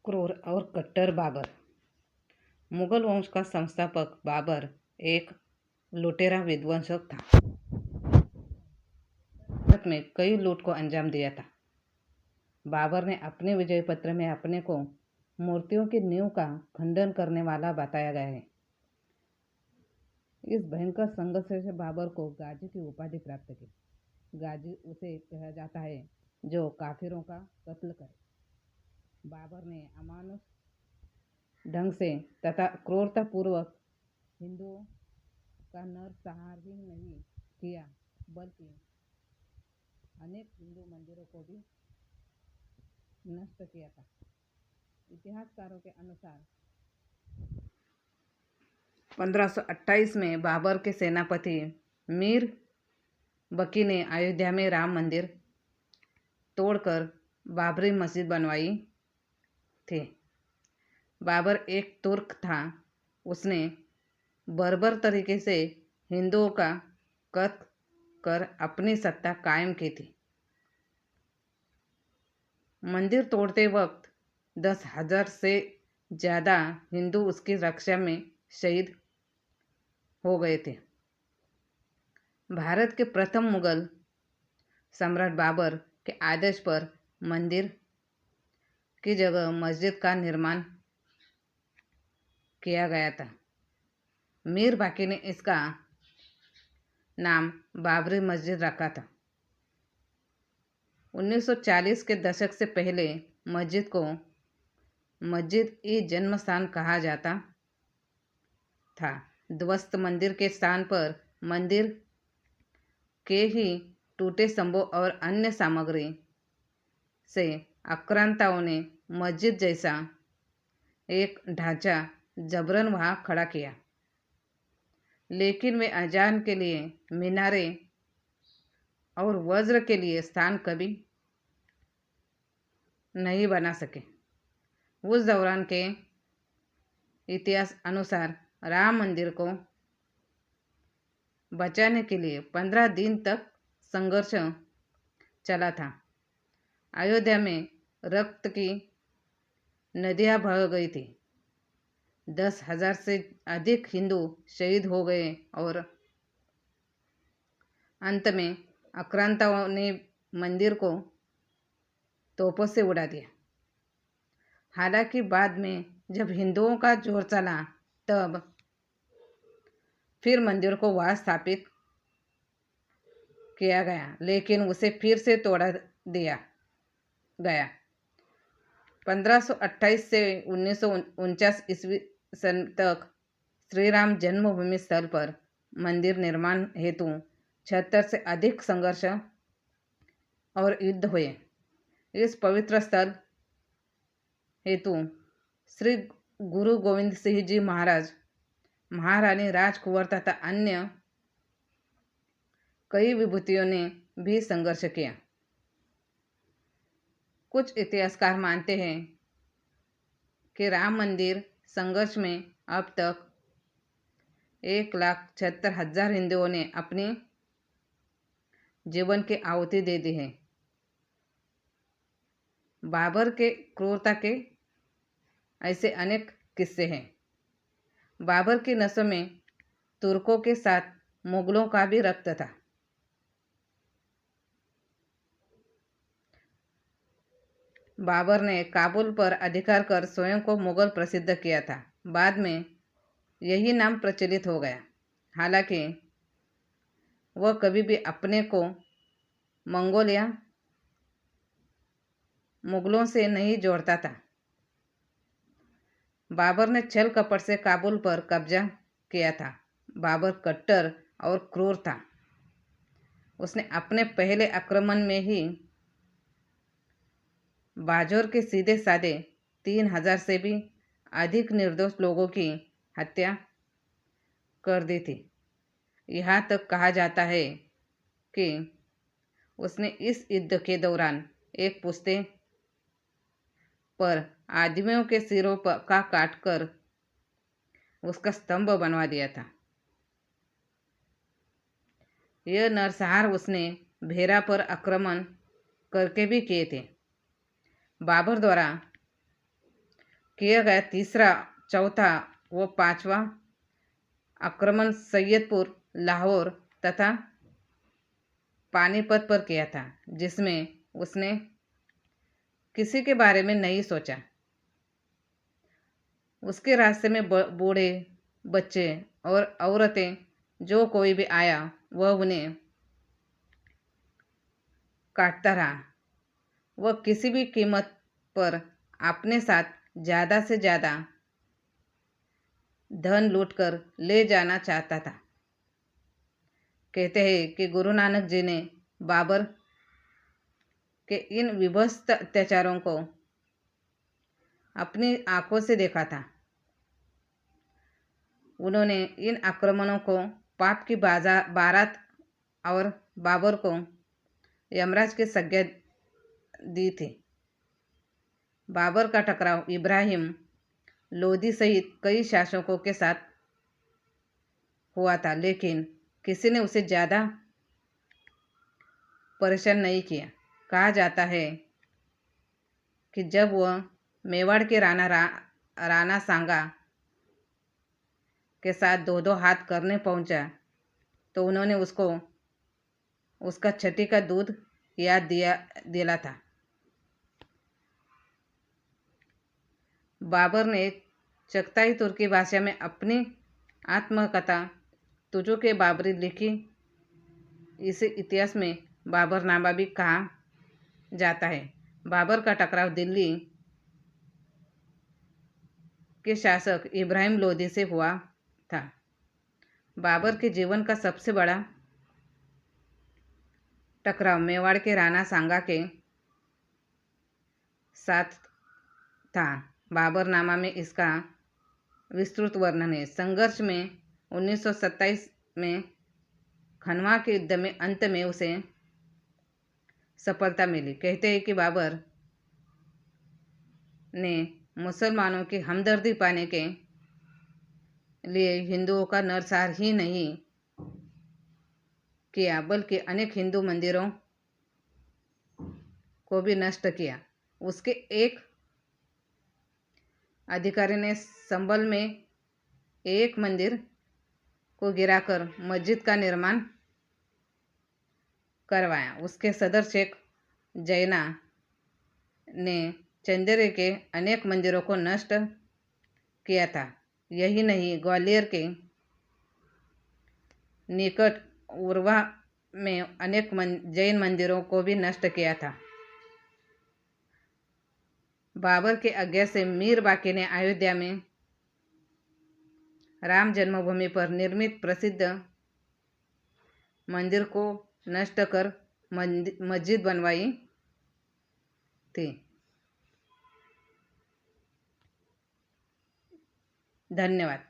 क्रूर और कट्टर बाबर। मुगल वंश का संस्थापक बाबर एक लुटेरा विध्वंसक था। भारत में कई लूट को अंजाम दिया था। बाबर ने अपने विजय पत्र में अपने को मूर्तियों की नींव का खंडन करने वाला बताया गया है। इस भयंकर संघर्ष से बाबर को गाजी की उपाधि प्राप्त की। गाजी उसे कहा जाता है जो काफिरों का कत्ल करे। बाबर ने अमानुष ढंग से तथा क्रूरतापूर्वक हिंदुओं का नरसंहार ही नहीं किया, बल्कि अनेक हिंदू मंदिरों को भी नष्ट किया था। इतिहासकारों के अनुसार 1528 में बाबर के सेनापति मीर बकी ने अयोध्या में राम मंदिर तोड़कर बाबरी मस्जिद बनवाई थी। बाबर एक तुर्क था। उसने बर्बर तरीके से हिंदुओं का कत्ल कर अपनी सत्ता कायम की थी। मंदिर तोड़ते वक्त 10,000 से ज़्यादा हिंदू उसकी रक्षा में शहीद हो गए थे। भारत के प्रथम मुगल सम्राट बाबर के आदेश पर मंदिर की जगह मस्जिद का निर्माण किया गया था। मीर बाकी ने इसका नाम बाबरी मस्जिद रखा था। 1940 के दशक से पहले मस्जिद को मस्जिद-ए-जन्म स्थान कहा जाता था। ध्वस्त मंदिर के स्थान पर मंदिर के ही टूटे स्तंभों और अन्य सामग्री से आक्रांताओं ने मस्जिद जैसा एक ढांचा जबरन वहां खड़ा किया, लेकिन वे अजान के लिए मीनारे और वज्र के लिए स्थान कभी नहीं बना सके। उस दौरान के इतिहास अनुसार राम मंदिर को बचाने के लिए 15 दिन तक संघर्ष चला था। अयोध्या में रक्त की नदियां बह गई थी। 10,000 से अधिक हिंदू शहीद हो गए और अंत में आक्रांताओं ने मंदिर को तोपों से उड़ा दिया। हालांकि बाद में जब हिंदुओं का जोर चला तब फिर मंदिर को वहां स्थापित किया गया, लेकिन उसे फिर से तोड़ा दिया गया। 1528 से 1949 ईस्वी सन तक श्री राम जन्मभूमि स्थल पर मंदिर निर्माण हेतु 76 से अधिक संघर्ष और युद्ध हुए। इस पवित्र स्थल हेतु श्री गुरु गोविंद सिंह जी महाराज, महारानी राजकुंवर तथा अन्य कई विभूतियों ने भी संघर्ष किया। कुछ इतिहासकार मानते हैं कि राम मंदिर संघर्ष में अब तक 1,76,000 हिंदुओं ने अपनी जीवन की आहुति दे दी है। बाबर के क्रूरता के ऐसे अनेक किस्से हैं। बाबर की नसों में तुर्कों के साथ मुगलों का भी रक्त था। बाबर ने काबुल पर अधिकार कर स्वयं को मुगल प्रसिद्ध किया था। बाद में यही नाम प्रचलित हो गया। हालांकि वह कभी भी अपने को मंगोल या मुगलों से नहीं जोड़ता था। बाबर ने छल कपट से काबुल पर कब्जा किया था। बाबर कट्टर और क्रूर था। उसने अपने पहले आक्रमण में ही बाजौर के सीधे साधे 3,000 से भी अधिक निर्दोष लोगों की हत्या कर दी थी। यहाँ तक कहा जाता है कि उसने इस युद्ध के दौरान एक पुश्ते पर आदमियों के सिरों का काटकर उसका स्तंभ बनवा दिया था। यह नरसंहार उसने भेरा पर आक्रमण करके भी किए थे। बाबर द्वारा किया गया तीसरा, चौथा व पांचवा आक्रमण सैयदपुर, लाहौर तथा पानीपत पर किया था, जिसमें उसने किसी के बारे में नहीं सोचा। उसके रास्ते में बूढ़े, बच्चे और औरतें, जो कोई भी आया वह उन्हें काटता रहा। वह किसी भी कीमत पर अपने साथ ज़्यादा से ज़्यादा धन लूटकर ले जाना चाहता था। कहते हैं कि गुरु नानक जी ने बाबर के इन विभत्स अत्याचारों को अपनी आंखों से देखा था। उन्होंने इन आक्रमणों को पाप की बारात और बाबर को यमराज की संज्ञा दी थी। बाबर का टकराव इब्राहिम लोदी सहित कई शासकों के साथ हुआ था, लेकिन किसी ने उसे ज़्यादा परेशान नहीं किया। कहा जाता है कि जब वह मेवाड़ के राणा सांगा के साथ दो दो हाथ करने पहुंचा तो उन्होंने उसको उसका छठी का दूध याद दिला था। बाबर ने चगताई तुर्की भाषा में अपनी आत्मकथा तुजो के बाबरी लिखी। इसे इतिहास में बाबरनामा भी कहा जाता है। बाबर का टकराव दिल्ली के शासक इब्राहिम लोदी से हुआ था। बाबर के जीवन का सबसे बड़ा टकराव मेवाड़ के राणा सांगा के साथ था। बाबरनामा में इसका विस्तृत वर्णन है। संघर्ष में 1927 में खनवा के युद्ध में अंत में उसे सफलता मिली। कहते हैं कि बाबर ने मुसलमानों की हमदर्दी पाने के लिए हिंदुओं का नरसंहार ही नहीं किया, बल्कि अनेक हिंदू मंदिरों को भी नष्ट किया। उसके एक अधिकारी ने संभल में एक मंदिर को गिराकर मस्जिद का निर्माण करवाया। उसके सदर शेख जैना ने चंदेरे के अनेक मंदिरों को नष्ट किया था। यही नहीं, ग्वालियर के निकट उर्वा में अनेक जैन मंदिरों को भी नष्ट किया था। बाबर के आज्ञा से मीर बाकी ने अयोध्या में राम जन्मभूमि पर निर्मित प्रसिद्ध मंदिर को नष्ट कर मस्जिद बनवाई थी। धन्यवाद।